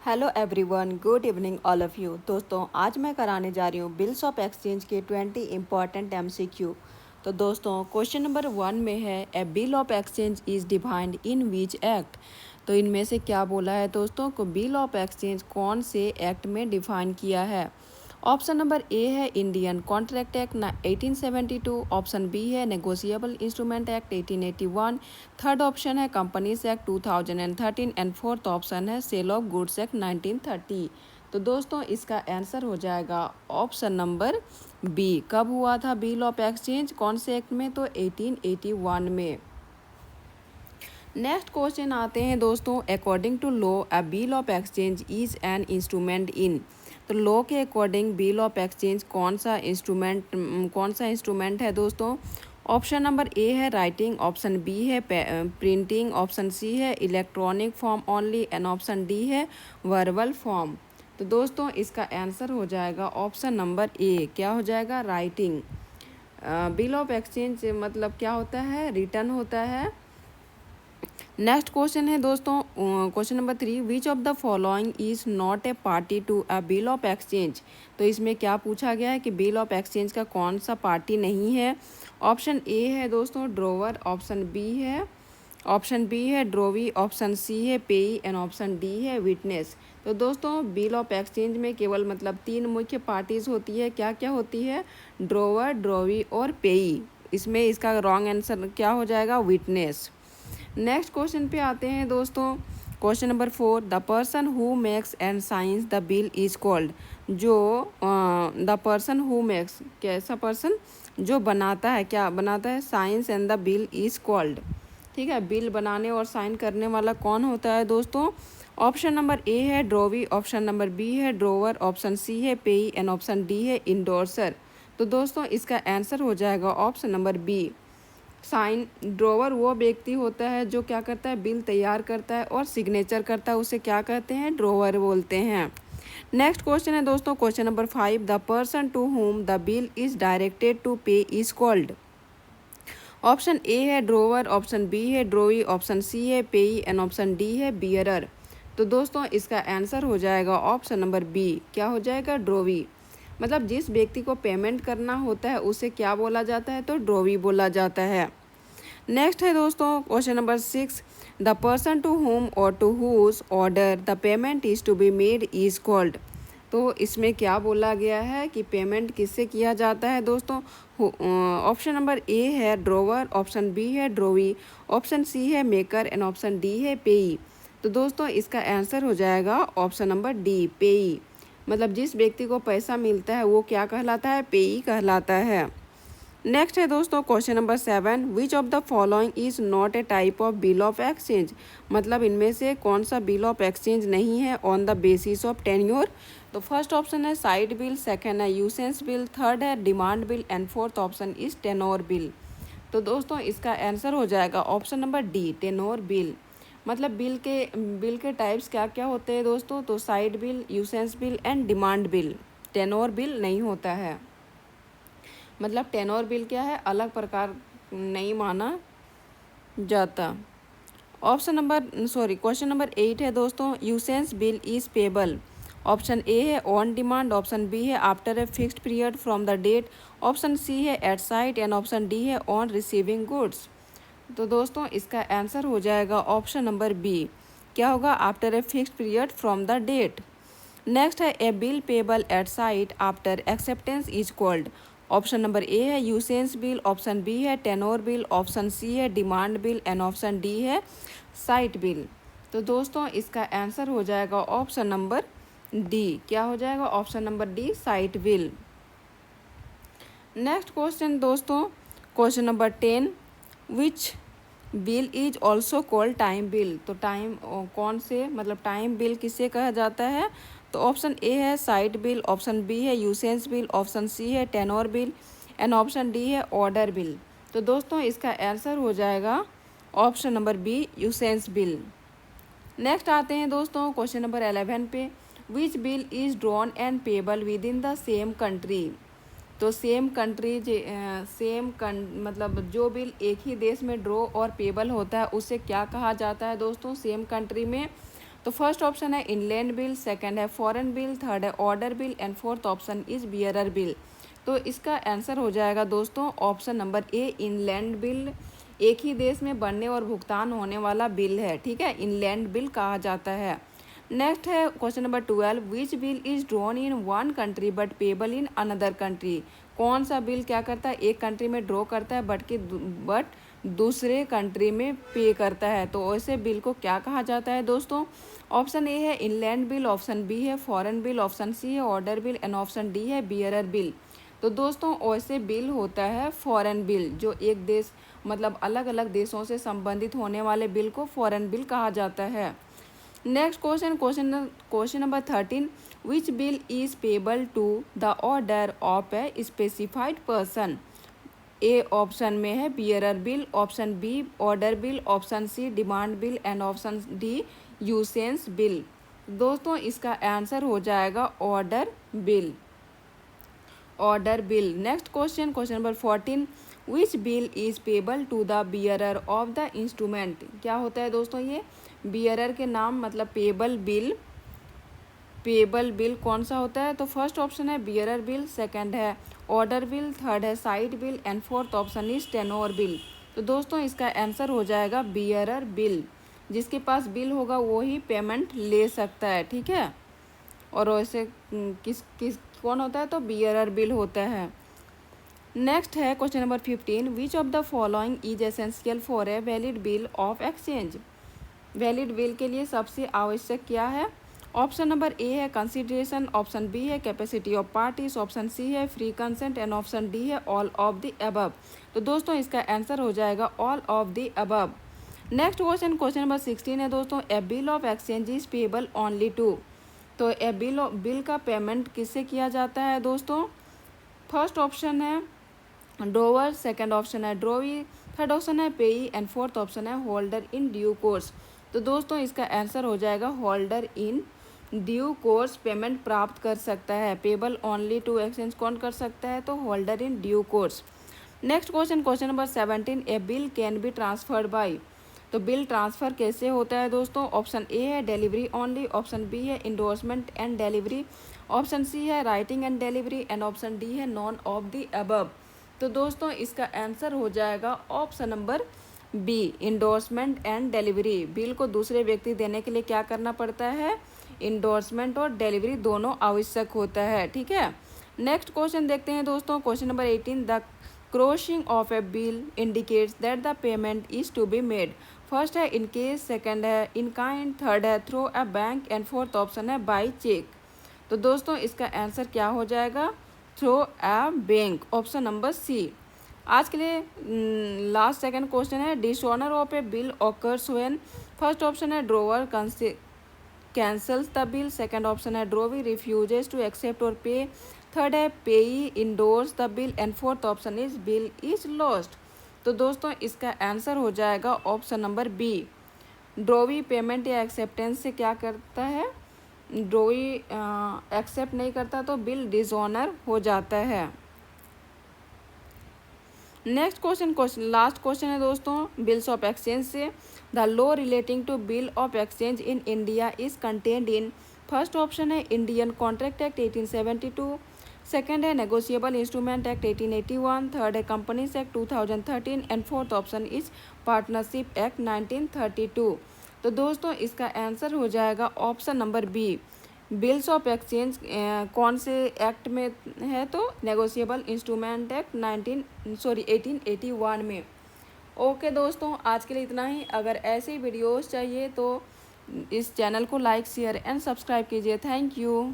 Hello everyone, good evening all of you. दोस्तों, आज मैं कराने जा रही हूँ बिल्स ऑफ एक्सचेंज के 20 इंपॉर्टेंट एमसीक्यू। तो दोस्तों, क्वेश्चन नंबर 1 में है a bill of exchange is defined in which act. तो इनमें से क्या बोला है दोस्तों को बिल ऑफ एक्सचेंज कौन से एक्ट में डिफाइन किया है। ऑप्शन नंबर ए है Indian contract act 1872। Option B है negotiable instrument act 1881। Third option है companies act 2013 and fourth option है सेल ऑफ गुड्स एक्ट 1930। तो दोस्तों, इसका आंसर हो जाएगा ऑप्शन नंबर बी। कब हुआ था बिल ऑफ एक्सचेंज, कौन से एक्ट में? तो 1881 में। नेक्स्ट क्वेश्चन आते हैं दोस्तों, according to law a bill of exchange is an instrument in. तो लॉ के अकॉर्डिंग बिल ऑफ एक्सचेंज कौन सा इंस्ट्रूमेंट है दोस्तों? ऑप्शन नंबर ए है राइटिंग, ऑप्शन बी है प्रिंटिंग, ऑप्शन सी है electronic form only and option D है वर्बल फॉर्म। तो दोस्तों, इसका आंसर हो जाएगा ऑप्शन नंबर ए। क्या हो जाएगा? राइटिंग। बिल ऑफ एक्सचेंज मतलब क्या होता है? रिटर्न होता है। नेक्स्ट क्वेश्चन है दोस्तों, question number 3, which of the following is not a party to a bill of exchange. तो इसमें क्या पूछा गया है कि बिल ऑफ एक्सचेंज का कौन सा पार्टी नहीं है। ऑप्शन ए है दोस्तों ड्रोवर, ऑप्शन बी है ड्रोवी, ऑप्शन सी है पेई एंड ऑप्शन डी है विटनेस। तो दोस्तों, बिल ऑफ एक्सचेंज में केवल मतलब 3 मुख्य पार्टीज होती है। क्या क्या होती है? ड्रोवर, ड्रोवी और पेई। इसमें इसका रॉन्ग आंसर क्या हो जाएगा? विटनेस। नेक्स्ट क्वेश्चन पे आते हैं दोस्तों, question number 4, the person who makes and science the bill is called. जो द पर्सन हु मेक्स, कैसा पर्सन? जो बनाता है, क्या बनाता है? Science and the bill is called. ठीक है, बिल बनाने और साइन करने वाला कौन होता है दोस्तों? ऑप्शन नंबर ए है ड्रोवी, ऑप्शन नंबर बी है ड्रोवर, ऑप्शन सी है पेई एंड ऑप्शन डी है इंडोर्सर। तो दोस्तों, इसका आंसर हो जाएगा option number B. Sign drawer वो व्यक्ति होता है जो क्या करता है? बिल तैयार करता है और सिग्नेचर करता है, उसे क्या कहते हैं? ड्रोवर बोलते हैं। नेक्स्ट क्वेश्चन है दोस्तों, question number 5, the person to whom the bill is directed to pay is called. Option A है ड्रोवर, ऑप्शन बी है ड्रोवी, ऑप्शन सी है पेई एंड ऑप्शन डी है बियरर। तो दोस्तों, इसका आंसर हो जाएगा ऑप्शन नंबर बी। क्या हो जाएगा? ड्रोवी। मतलब जिस व्यक्ति को पेमेंट करना होता है उसे क्या बोला जाता है? तो ड्रोवी बोला जाता है। नेक्स्ट है दोस्तों, question number 6, the person to whom or to whose order the payment is to be made is called. तो इसमें क्या बोला गया है कि पेमेंट किससे किया जाता है दोस्तों? ऑप्शन नंबर ए है ड्रोवर, ऑप्शन बी है ड्रोवी, ऑप्शन सी है मेकर एंड ऑप्शन डी है पेई। तो दोस्तों, इसका आंसर हो जाएगा ऑप्शन नंबर डी, पेई। मतलब जिस व्यक्ति को पैसा मिलता है वो क्या कहलाता है? पेई कहलाता है। नेक्स्ट है दोस्तों, question number 7, which of the following is not A type of bill of exchange. मतलब इनमें से कौन सा बिल ऑफ एक्सचेंज नहीं है on the basis of tenure. तो फर्स्ट ऑप्शन है साइड बिल, सेकंड है यूसेंस बिल, थर्ड है demand bill and fourth option is tenor bill. तो दोस्तों, इसका आंसर हो जाएगा option number D, tenor bill. मतलब बिल के टाइप्स क्या क्या होते हैं दोस्तों? तो sight bill, usance bill and demand bill. Tenor bill नहीं होता है। मतलब टेनोर बिल क्या है? अलग प्रकार नहीं माना जाता। क्वेश्चन नंबर 8 है दोस्तों, usance bill is payable. Option A है ऑन डिमांड, ऑप्शन बी है after a fixed period from the date, option C है at sight and option D है ऑन रिसीविंग गुड्स। तो दोस्तों, इसका आंसर हो जाएगा ऑप्शन नंबर बी। क्या होगा? After a fixed period from the date. Next है a bill payable at sight after acceptance is called. Option number A है यूसेंस बिल, ऑप्शन बी है टेनोर बिल, ऑप्शन सी है demand bill and option D है sight bill. तो दोस्तों, इसका answer हो जाएगा ऑप्शन नंबर डी। क्या हो जाएगा? Option number D, sight bill. Next question दोस्तों, question number 10, which bill is also called time bill. तो टाइम कौन से, मतलब टाइम बिल किसे कहा जाता है? तो ऑप्शन ए है साइट बिल, ऑप्शन बी है यूसेंस बिल, ऑप्शन सी है tenor bill and option D है ऑर्डर बिल। तो दोस्तों, इसका आंसर हो जाएगा option number B, usance bill. Next आते हैं दोस्तों, क्वेश्चन नंबर 11 पे, which bill is drawn and payable within the same country. तो मतलब जो बिल एक ही देश में ड्रॉ और पेबल होता है उसे क्या कहा जाता है दोस्तों? सेम कंट्री में तो फर्स्ट ऑप्शन है इनलैंड बिल, सेकंड है फॉरेन बिल, थर्ड है order bill and fourth option is bearer bill. तो इसका आंसर हो जाएगा दोस्तों ऑप्शन नंबर ए इनलैंड बिल। एक ही देश में बनने और भुगतान होने वाला बिल है, ठीक है, इनलैंड बिल कहा जाता है। नेक्स्ट है question number 12, which bill is drawn in one country but payable in another country. कौन सा बिल क्या करता है, एक कंट्री में ड्रॉ करता है बट दूसरे कंट्री में पे करता है, तो ऐसे बिल को क्या कहा जाता है दोस्तों। ऑप्शन ए है इनलैंड बिल, ऑप्शन बी है फॉरेन बिल, ऑप्शन सी है order bill and option D है बियरर बिल। तो दोस्तों ऐसे बिल होता है फॉरेन बिल, जो एक देश मतलब अलग अलग देशों से संबंधित होने वाले बिल को फॉरेन बिल कहा जाता है। Next question number 13, which bill is payable to the order of a specified person. A option में है bearer bill, option B order bill, option C demand bill and option D usance bill. दोस्तों इसका answer हो जाएगा order bill, order bill. Next question number 14, which bill is payable to the bearer of the instrument. क्या होता है दोस्तों ये bearer के नाम मतलब पेबल बिल, पेबल बिल कौन सा होता है। तो फर्स्ट ऑप्शन है बियरर बिल, सेकंड है ऑर्डर बिल, थर्ड है sight bill and fourth option is tenor bill. तो दोस्तों इसका आंसर हो जाएगा बियरर बिल। जिसके पास बिल होगा वो ही पेमेंट ले सकता है, ठीक है। और वैसे किस किस कौन होता है, तो बियरर बिल होता है। नेक्स्ट है question number 15, which of the following is essential for a valid bill of exchange. Valid bill के लिए सबसे आवश्यक क्या है। ऑप्शन नंबर ए है कंसिडरेशन, ऑप्शन बी है capacity of parties, option C है free consent and option D है ऑल ऑफ द अबव। तो दोस्तों इसका आंसर हो जाएगा all of the above. Next question number 16 है दोस्तों, a bill of exchange is payable only to. तो ए बिल का पेमेंट किससे किया जाता है दोस्तों। फर्स्ट ऑप्शन है ड्रोवर, सेकंड ऑप्शन है ड्रोवी, थर्ड ऑप्शन है पेई एंड फोर्थ ऑप्शन है होल्डर इन ड्यू कोर्स। तो दोस्तों इसका आंसर हो जाएगा holder in due course payment प्राप्त कर सकता है। पेबल ओनली टू एक्सचेंज कौन कर सकता है, तो holder in due course. Next question number 17, a bill can be transferred by. तो बिल ट्रांसफ़र कैसे होता है दोस्तों। ऑप्शन ए है डिलीवरी ओनली, ऑप्शन बी है endorsement and delivery, option C है writing and delivery and option D है none of the above. तो दोस्तों इसका आंसर हो जाएगा option number B endorsement and delivery. Bill को दूसरे व्यक्ति देने के लिए क्या करना पड़ता है, इंडोर्समेंट और डिलीवरी दोनों आवश्यक होता है, ठीक है। नेक्स्ट क्वेश्चन देखते हैं दोस्तों, question number 18, the crossing of a bill indicates that the payment is to be made. First है इन केस, सेकंड है इन काइंड, थर्ड है through a bank and fourth option है बाय चेक। तो दोस्तों इसका आंसर क्या हो जाएगा, through a bank, option number C. आज के लिए लास्ट सेकंड क्वेश्चन है, dishonour of a bill occurs when. First option है drawer cancels the bill, second option है ड्रोवी रिफ्यूजेस टू एक्सेप्ट और पे, थर्ड है payee endorses the bill and fourth option is bill is lost. तो दोस्तों इसका answer हो जाएगा option number B. Drawee payment या एक्सेप्टेंस से क्या करता है, ड्रोवी एक्सेप्ट नहीं करता तो बिल डिसऑनर हो जाता है। नेक्स्ट क्वेश्चन लास्ट क्वेश्चन है दोस्तों, बिल्स ऑफ एक्सचेंज से। The law relating to bill of exchange in India is contained in. First option है इंडियन कॉन्ट्रैक्ट एक्ट 1872, सेकंड है नेगोशिएबल इंस्ट्रूमेंट एक्ट 1881, थर्ड है companies act 2013 and fourth option is partnership act 1932। तो दोस्तों इसका answer हो जाएगा option number B. Bills of exchange कौन से एक्ट में है, तो नेगोशिएबल इंस्ट्रूमेंट एक्ट 1881 में। ओके दोस्तों आज के लिए इतना ही। अगर ऐसे वीडियोस चाहिए तो इस चैनल को लाइक शेयर एंड सब्सक्राइब कीजिए। Thank you.